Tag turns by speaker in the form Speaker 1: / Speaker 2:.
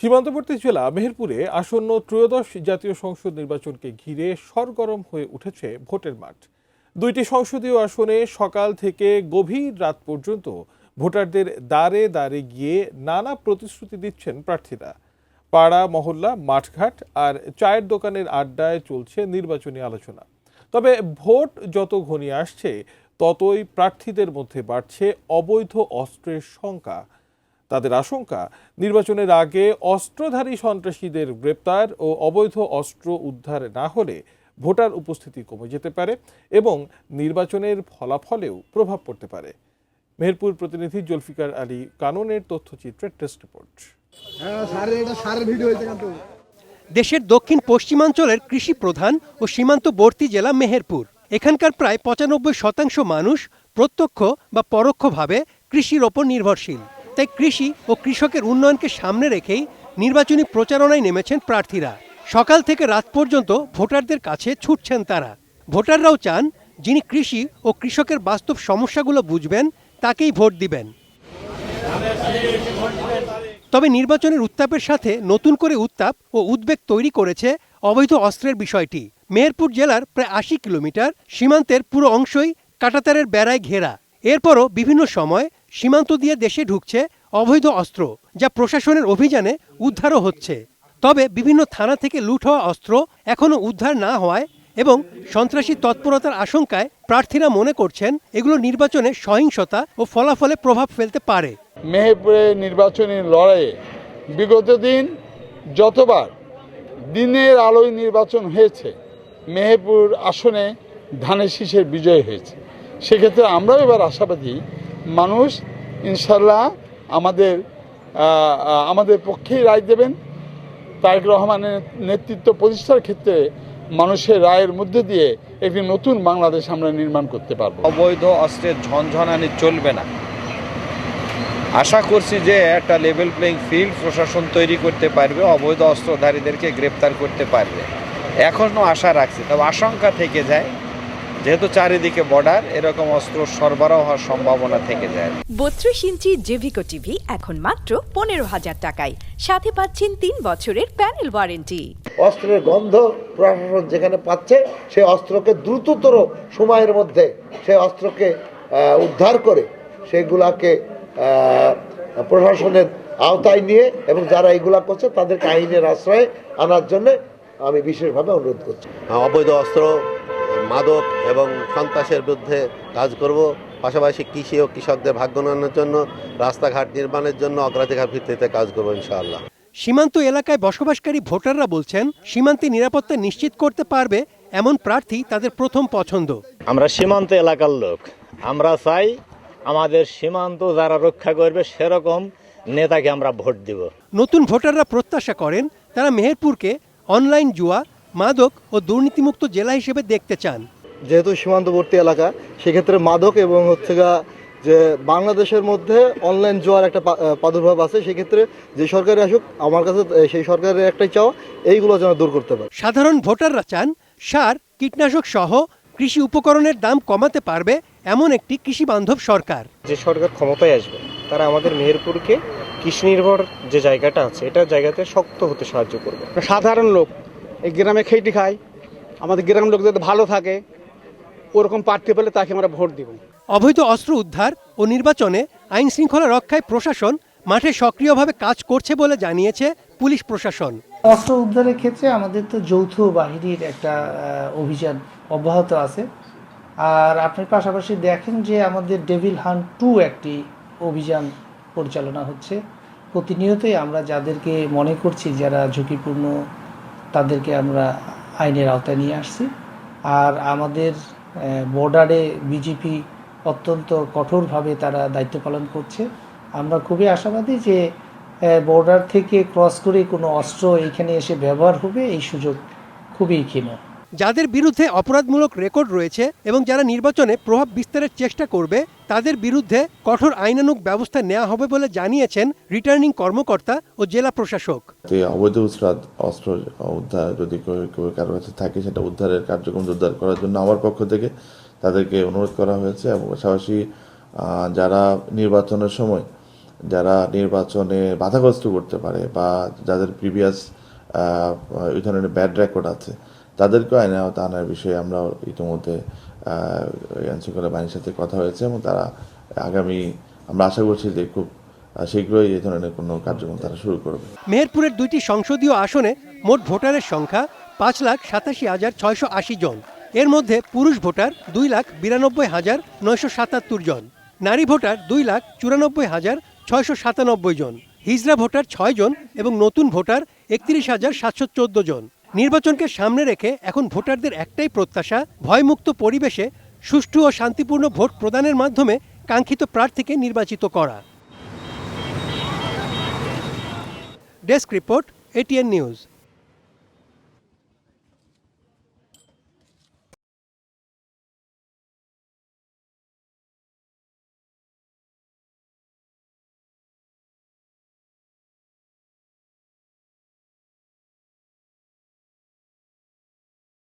Speaker 1: সীমান্তবর্তী জেলা মেহেরপুরে আসন্ন ত্রয়োদশ জাতীয় সংসদ নির্বাচনকে ঘিরে সরগরম হয়ে উঠেছে ভোটের মাঠ। দুইটি সংসদীয় আসনে সকাল থেকে গভীর রাত পর্যন্ত ভোটারদের দ্বারে দ্বারে গিয়ে নানা প্রতিশ্রুতি দিচ্ছেন প্রার্থীরা। পাড়া মহল্লা, মাঠঘাট আর চায়ের দোকানের আড্ডায় চলছে নির্বাচনী আলোচনা। তবে ভোট যত ঘনিয়ে আসছে ততই প্রার্থীদের মধ্যে বাড়ছে অবৈধ অস্ত্রের শঙ্কা। তাদের আশঙ্কা, নির্বাচনের আগে অস্ত্রধারী সন্ত্রাসীদের গ্রেপ্তার ও অবৈধ অস্ত্র উদ্ধার না হলে ভোটার উপস্থিতি কমে যেতে পারে এবং নির্বাচনের ফলাফলেও প্রভাব পড়তে পারে। মেহেরপুর প্রতিনিধি জুলফিকার আলী কাননের তথ্যচিত্রের টেস্ট রিপোর্ট।
Speaker 2: দেশের দক্ষিণ পশ্চিমাঞ্চলের কৃষি প্রধান ও সীমান্তবর্তী জেলা মেহেরপুর। এখানকার প্রায় ৯৫% মানুষ প্রত্যক্ষ বা পরোক্ষভাবে কৃষির ওপর নির্ভরশীল। তাই কৃষি ও কৃষকের উন্নয়নকে সামনে রেখেই নির্বাচনী প্রচারণায় নেমেছেন প্রার্থীরা। সকাল থেকে রাত পর্যন্ত ভোটারদের কাছে ছুটছেন তারা। ভোটাররাও চান যিনি কৃষি ও কৃষকের বাস্তব সমস্যাগুলো বুঝবেন তাকেই ভোট দিবেন। তবে নির্বাচনের উত্তাপের সাথে নতুন করে উত্তাপ ও উদ্বেগ তৈরি করেছে অবৈধ অস্ত্রের বিষয়টি। মেহেরপুর জেলার প্রায় ৮০ কিলোমিটার সীমান্তের পুরো অংশই কাঁটাতারের বেড়ায় ঘেরা। এরপরও বিভিন্ন সময় সীমান্ত দিয়ে দেশে ঢুকছে অবৈধ অস্ত্র, যা প্রশাসনের অভিযানে উদ্ধারও হচ্ছে। তবে বিভিন্ন থানা থেকে লুট হওয়া অস্ত্র এখনও উদ্ধার না হওয়ায় এবং সন্ত্রাসী তৎপরতার আশঙ্কায় প্রার্থীরা মনে করছেন এগুলো নির্বাচনে সহিংসতা ও ফলাফলে প্রভাব ফেলতে পারে।
Speaker 3: মেহেরপুরে নির্বাচনী লড়াইয়ে বিগত দিন যতবার দিনের আলোয় নির্বাচন হয়েছে, মেহেরপুর আসনে ধানের শীষের বিজয় হয়েছে। সেক্ষেত্রে আমরাও এবার আশাবাদী মানুষ ইনশাল্লাহ আমাদের পক্ষেই রায় দেবেন। তারেক রহমানের নেতৃত্ব প্রতিষ্ঠার ক্ষেত্রে মানুষের রায়ের মধ্যে দিয়ে একটি নতুন বাংলাদেশ আমরা নির্মাণ করতে পারব।
Speaker 4: অবৈধ অস্ত্রের ঝনঝনানি চলবে না। আশা করছি যে একটা লেভেল প্লেইং ফিল্ড প্রশাসন তৈরি করতে পারবে, অবৈধ অস্ত্রধারীদেরকে গ্রেপ্তার করতে পারবে। এখনও আশা রাখছি, তবে আশঙ্কা থেকে যায় যেহেতু চারিদিকে বর্ডার, এরকম অস্ত্র সরবরাহ হওয়ার সম্ভাবনা থেকে যায়।
Speaker 5: ৩২ ইঞ্চি জেভিকো টিভি এখন মাত্র ১৫,০০০ টাকায়, সাথে পাচ্ছেন ৩ বছরের প্যানেল ওয়ারেন্টি।
Speaker 6: অস্ত্রের গন্ধ প্রশাসন যেখানে পাচ্ছে সেই অস্ত্রকে দ্রুততর সময়ের মধ্যে সেই অস্ত্রকে উদ্ধার করে সেগুলাকে প্রশাসনের আওতায় নিয়ে এবং যারা এগুলা করছে তাদেরকে আইনের আশ্রয়ে আনার জন্য আমি বিশেষভাবে অনুরোধ করছি।
Speaker 7: অবৈধ অস্ত্র, মাদক এবং সন্ত্রাসের বিরুদ্ধে কাজ করব। পাশাপাশি কৃষি ও কৃষকদের ভাগ্য উন্নয়নের জন্য, রাস্তাঘাট নির্মাণের জন্য অগ্রাধিকার ভিত্তিতে কাজ করব ইনশাআল্লাহ।
Speaker 2: সীমান্ত এলাকায় বসবাসকারী ভোটাররা বলছেন সীমান্তে নিরাপত্তা নিশ্চিত করতে পারবে এমন প্রার্থী তাদের প্রথম পছন্দ।
Speaker 8: আমরা সীমান্ত এলাকার লোক, আমরা চাই আমাদের সীমান্ত যারা রক্ষা করবে সেরকম নেতাকে আমরা ভোট দিব।
Speaker 2: নতুন ভোটাররা প্রত্যাশা করেন তারা মেহেরপুরকে অনলাইন জুয়া, মাদক ও দুর্নীতিমুক্ত জেলা হিসেবে দেখতে চান।
Speaker 9: যেহেতু সীমান্তবর্তী এলাকা, সেক্ষেত্রে মাদক এবং যে বাংলাদেশের মধ্যে অনলাইন জুয়ার একটা প্রাদুর্ভাব আছে, সেক্ষেত্রে যে সরকারে আসুক আমার কাছে সেই সরকারের একটাই চাওয়া এইগুলো যেন দূর করতে পারে।
Speaker 2: সাধারণ ভোটাররা চান সার, কীটনাশক সহ কৃষি উপকরণের দাম কমাতে পারবে এমন একটি কৃষি বান্ধব সরকার।
Speaker 10: যে সরকার ক্ষমতায় আসবে তারা আমাদের মেহেরপুরকে কৃষি নির্ভর যে জায়গাটা আছে এটা জায়গাতে শক্ত হতে সাহায্য করবে।
Speaker 11: সাধারণ লোক এই গ্রামে খেটে খায়, আমাদের গ্রামের লোক যাতে ভালো থাকে ওরকম প্রার্থী পেলে তাকে আমরা ভোট দিব।
Speaker 2: অবৈধ অস্ত্র উদ্ধার ও নির্বাচনে আইন শৃঙ্খলা রক্ষায় প্রশাসন মাঠে সক্রিয়ভাবে কাজ করছে বলে জানিয়েছে পুলিশ প্রশাসন।
Speaker 12: অস্ত্র উদ্ধারের ক্ষেত্রে আমাদের তো যৌথ বাহিনীর একটা অভিযান অব্যাহত আছে। আর আপনি পাশাপাশি দেখেন যে আমাদের ডেভিল হান্ট 2 একটি অভিযান পরিচালনা হচ্ছে। প্রতিনিয়তই আমরা যাদেরকে মনে করছি যারা ঝুঁকিপূর্ণ তাদেরকে আমরা আইনের আওতায় নিয়ে আসছি। আর আমাদের বর্ডারে বিজেপি অত্যন্ত কঠোরভাবে তারা দায়িত্ব পালন করছে। আমরা খুবই আশাবাদী যে বর্ডার থেকে ক্রস করে কোনো অস্ত্র এইখানে এসে ব্যবহার হবে এই সুযোগ খুবই ক্ষীণ।
Speaker 2: যাদের বিরুদ্ধে অপরাধমূলক রেকর্ড রয়েছে এবং যারা নির্বাচনে প্রভাব বিস্তারের চেষ্টা করবে তাদের বিরুদ্ধে কঠোর আইনানুগ ব্যবস্থা নেওয়া হবে বলে জানিয়েছেন রিটার্নিং কর্মকর্তা ও জেলা প্রশাসক।
Speaker 13: অবৈধ অস্ত্র উদ্ধার যদি কারো কাছে থাকে সেটা উদ্ধারের কার্যক্রম জোরদার করার জন্য আমার পক্ষ থেকে তাদেরকে অনুরোধ করা হয়েছে এবং পাশাপাশি যারা নির্বাচনের সময় যারা নির্বাচনে বাধাগ্রস্ত করতে পারে বা যাদের প্রিভিয়াস এই ধরনের ব্যাড রেকর্ড আছে তাদেরকেও আইনে আওতায় আনার বিষয়ে আমরা ইতিমধ্যে আইনশৃঙ্খলা বাহিনীর সাথে কথা হয়েছে এবং তারা আমরা আশা করছি যে খুব শীঘ্রই এই ধরনের কোনো কার্যক্রম তারা শুরু করবে।
Speaker 2: মেহেরপুরের 2টি সংসদীয় আসনে মোট ভোটারের সংখ্যা 5,87,680 জন। এর মধ্যে পুরুষ ভোটার 2,92,977 জন, নারী ভোটার 2,94,697 জন, হিজড়া ভোটার 6 জন এবং নতুন ভোটার 31,714 জন। নির্বাচনকে সামনে রেখে এখন ভোটারদের একটাই প্রত্যাশা, ভয়মুক্ত পরিবেশে সুষ্ঠু ও শান্তিপূর্ণ ভোট প্রদানের মাধ্যমে কাঙ্ক্ষিত প্রার্থীকে নির্বাচিত করা। Desk report, ATN news.